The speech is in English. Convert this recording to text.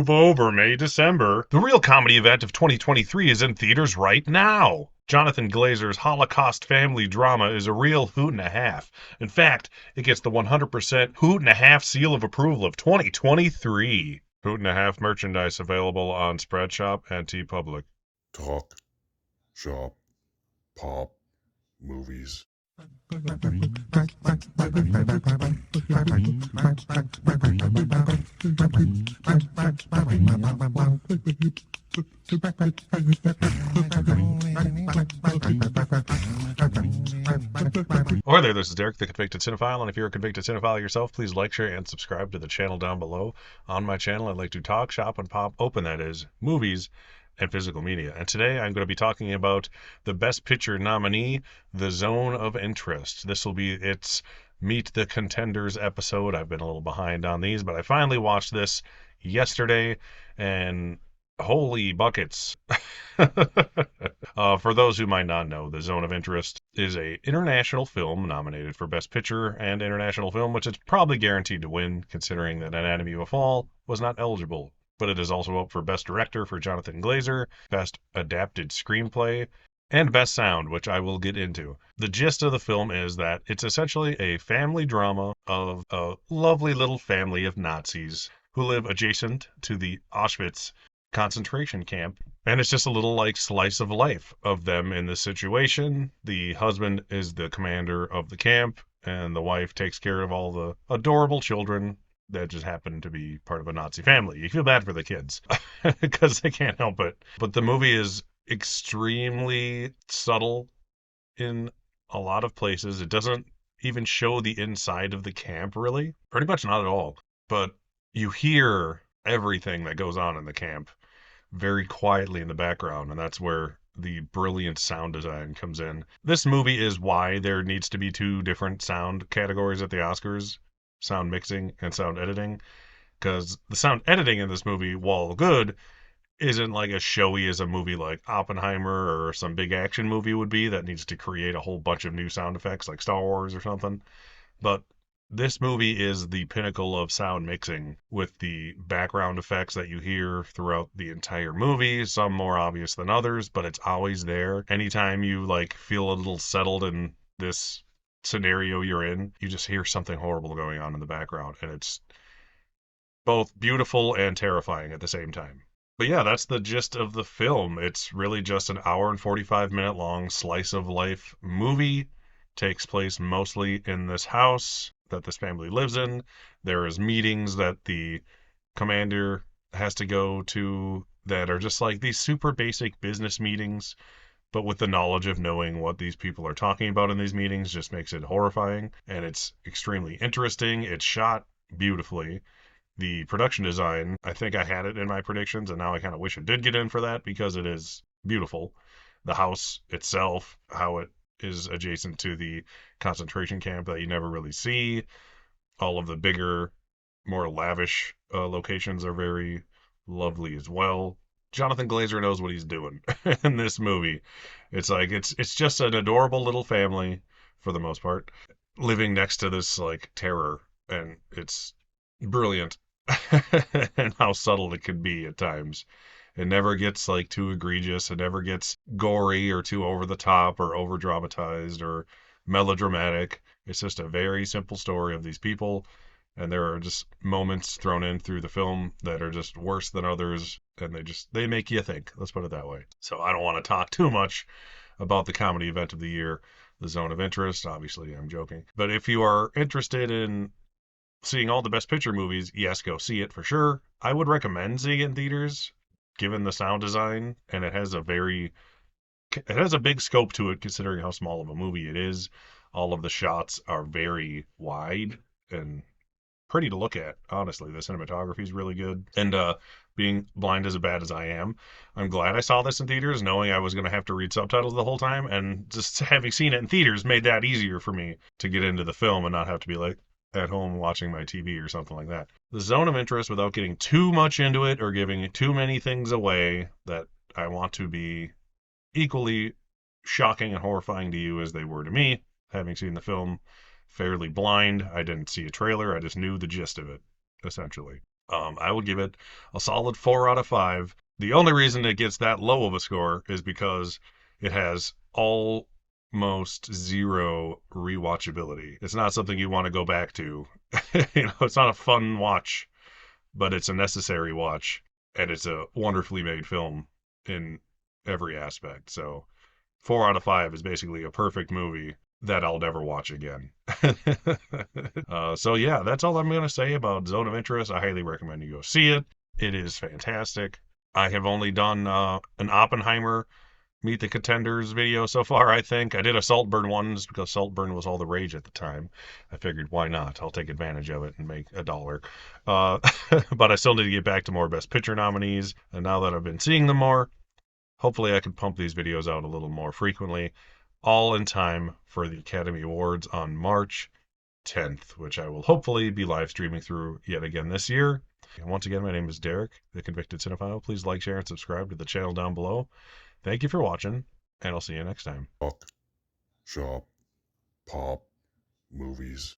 move over May, December. The real comedy event of 2023 is in theaters right now. Johnathan Glazer's Holocaust family drama is a real hoot and a half. In fact, it gets the 100% hoot and a half seal of approval of 2023. Hoot and a half merchandise available on Spreadshop and TeePublic. Talk, shop, pop, movies. Or there, this is Derek, the Convicted Cinephile, and if you're a convicted cinephile yourself, please like, share, and subscribe to the channel down below. On my channel, I like to talk, shop, and pop open, that is, movies and physical media. And today I'm going to be talking about the Best Picture nominee, The Zone of Interest. This will be its Meet the Contenders episode. I've been a little behind on these, but I finally watched this yesterday, and holy buckets. For those who might not know, The Zone of Interest is a international film nominated for Best Picture and International Film, which is probably guaranteed to win, considering that Anatomy of a Fall was not eligible. But it is also up for Best Director for Johnathan Glazer, Best Adapted Screenplay, and Best Sound, which I will get into. The gist of the film is that it's essentially a family drama of a lovely little family of Nazis who live adjacent to the Auschwitz concentration camp. And it's just a little like slice of life of them in this situation. The husband is the commander of the camp, and the wife takes care of all the adorable children that just happen to be part of a Nazi family. You feel bad for the kids because they can't help it. But the movie is extremely subtle in a lot of places. It doesn't even show the inside of the camp, really. Pretty much not at all. But you hear everything that goes on in the camp very quietly in the background, and that's where the brilliant sound design comes in. This movie is why there needs to be two different sound categories at the Oscars: sound mixing and sound editing, because the sound editing in this movie, while good, isn't like as showy as a movie like Oppenheimer or some big action movie would be that needs to create a whole bunch of new sound effects like Star Wars or something. But this movie is the pinnacle of sound mixing, with the background effects that you hear throughout the entire movie, some more obvious than others, but it's always there. Anytime you like feel a little settled in this scenario you're in, you just hear something horrible going on in the background, and it's both beautiful and terrifying at the same time. But yeah, that's the gist of the film. It's really just an hour and 45-minute long slice of life movie. Takes place mostly in this house that this family lives in. There is meetings that the commander has to go to that are just like these super basic business meetings, but with the knowledge of knowing what these people are talking about in these meetings just makes it horrifying. And it's extremely interesting. It's shot beautifully. The production design, I think I had it in my predictions, and now I kind of wish it did get in for that because it is beautiful. The house itself, how it is adjacent to the concentration camp that you never really see. All of the bigger, more lavish locations are very lovely as well. Johnathan Glazer knows what he's doing in this movie. It's like it's just an adorable little family for the most part, living next to this like terror, and it's brilliant and how subtle it can be at times. It never gets like too egregious. It never gets gory or too over the top or over dramatized or melodramatic. It's just a very simple story of these people, and there are just moments thrown in through the film that are just worse than others, and they make you think. Let's put it that way. So I don't want to talk too much about the comedy event of the year, The Zone of Interest. Obviously, I'm joking. But if you are interested in seeing all the Best Picture movies, yes, go see it for sure. I would recommend seeing it in theaters, given the sound design, and it has a big scope to it considering how small of a movie it is. All of the shots are very wide and pretty to look at, honestly. The cinematography is really good. And being blind as bad as I am, I'm glad I saw this in theaters, knowing I was going to have to read subtitles the whole time, and just having seen it in theaters made that easier for me to get into the film and not have to be like at home watching my TV or something like that. The Zone of Interest, without getting too much into it or giving too many things away that I want to be equally shocking and horrifying to you as they were to me, having seen the film fairly blind. I didn't see a trailer. I just knew the gist of it, essentially. I would give it a solid 4 out of 5. The only reason it gets that low of a score is because it has almost zero rewatchability. It's not something you want to go back to. It's not a fun watch, but it's a necessary watch, and it's a wonderfully made film in every aspect. So 4 out of 5 is basically a perfect movie that I'll never watch again. So yeah, that's all I'm gonna say about Zone of Interest. I highly recommend you go see it. It is fantastic. I have only done an Oppenheimer Meet the Contenders video so far, I think. I did a Saltburn one just because Saltburn was all the rage at the time. I figured, why not? I'll take advantage of it and make $1. Uh, but I still need to get back to more Best Picture nominees. And now that I've been seeing them more, hopefully I can pump these videos out a little more frequently, all in time for the Academy Awards on March 10th, which I will hopefully be live streaming through yet again this year. And once again, my name is Derek, the Convicted Cinephile. Please like, share, and subscribe to the channel down below. Thank you for watching, and I'll see you next time. Talk, shop, pop, movies.